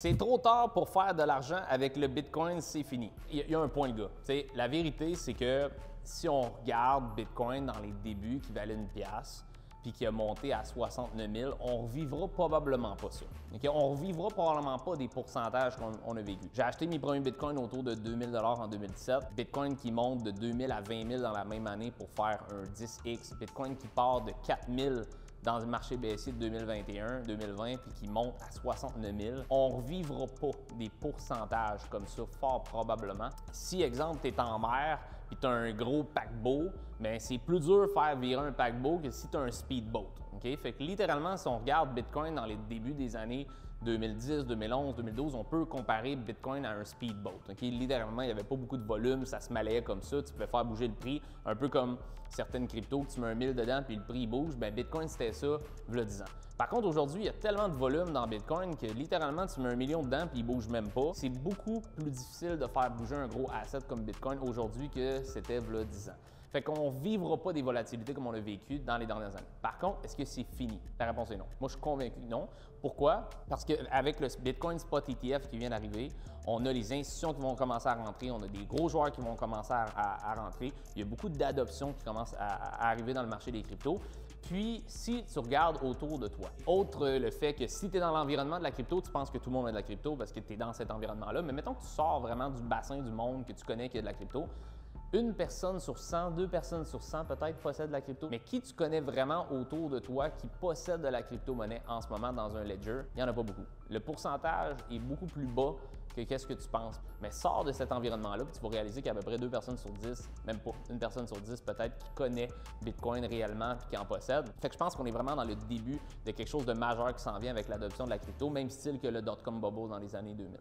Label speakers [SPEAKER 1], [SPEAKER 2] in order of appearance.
[SPEAKER 1] C'est trop tard pour faire de l'argent avec le Bitcoin, c'est fini. Il y a un point, le gars. T'sais, la vérité, c'est que si on regarde Bitcoin dans les débuts qui valait une pièce, puis qui a monté à 69 000, on revivra probablement pas ça. Okay? On revivra probablement pas des pourcentages qu'on a vécu. J'ai acheté mes premiers Bitcoins autour de 2000 $ en 2017. Bitcoin qui monte de 2000 à 20 000 dans la même année pour faire un 10x. Bitcoin qui part de 4000 dans le marché baissier de 2021-2020 puis qui monte à 69 000, on ne revivra pas des pourcentages comme ça, fort probablement. Si, exemple, tu es en mer puis tu as un gros paquebot, bien, c'est plus dur de faire virer un paquebot que si tu as un speedboat. Okay? Fait que littéralement, si on regarde Bitcoin dans les débuts des années 2010, 2011, 2012, on peut comparer Bitcoin à un speedboat. Okay? Littéralement, il n'y avait pas beaucoup de volume, ça se malayait comme ça, tu pouvais faire bouger le prix, un peu comme certaines cryptos, que tu mets un 1000 dedans puis le prix il bouge, bien Bitcoin c'était ça, v'là 10 ans. Par contre, aujourd'hui, il y a tellement de volume dans Bitcoin que littéralement, tu mets 1 million dedans puis il bouge même pas. C'est beaucoup plus difficile de faire bouger un gros asset comme Bitcoin aujourd'hui que c'était v'là 10 ans. Fait qu'on ne vivra pas des volatilités comme on a vécu dans les dernières années. Par contre, est-ce que c'est fini? La réponse est non. Moi, je suis convaincu que non. Pourquoi? Parce qu'avec le Bitcoin Spot ETF qui vient d'arriver, on a les institutions qui vont commencer à rentrer, on a des gros joueurs qui vont commencer à rentrer. Il y a beaucoup d'adoptions qui commencent à arriver dans le marché des cryptos. Puis, si tu regardes autour de toi, autre le fait que si tu es dans l'environnement de la crypto, tu penses que tout le monde a de la crypto parce que tu es dans cet environnement-là, mais mettons que tu sors vraiment du bassin du monde que tu connais qui a de la crypto, une personne sur 100, 2 personnes sur 100 peut-être possèdent de la crypto. Mais qui tu connais vraiment autour de toi qui possède de la crypto-monnaie en ce moment dans un ledger? Il n'y en a pas beaucoup. Le pourcentage est beaucoup plus bas que qu'est-ce que tu penses. Mais sors de cet environnement-là, puis tu vas réaliser qu'il y a à peu près 2 personnes sur 10, même pas, une personne sur 10 peut-être, qui connaît Bitcoin réellement puis qui en possède. Fait que je pense qu'on est vraiment dans le début de quelque chose de majeur qui s'en vient avec l'adoption de la crypto, même style que le dot-com bubble dans les années 2000.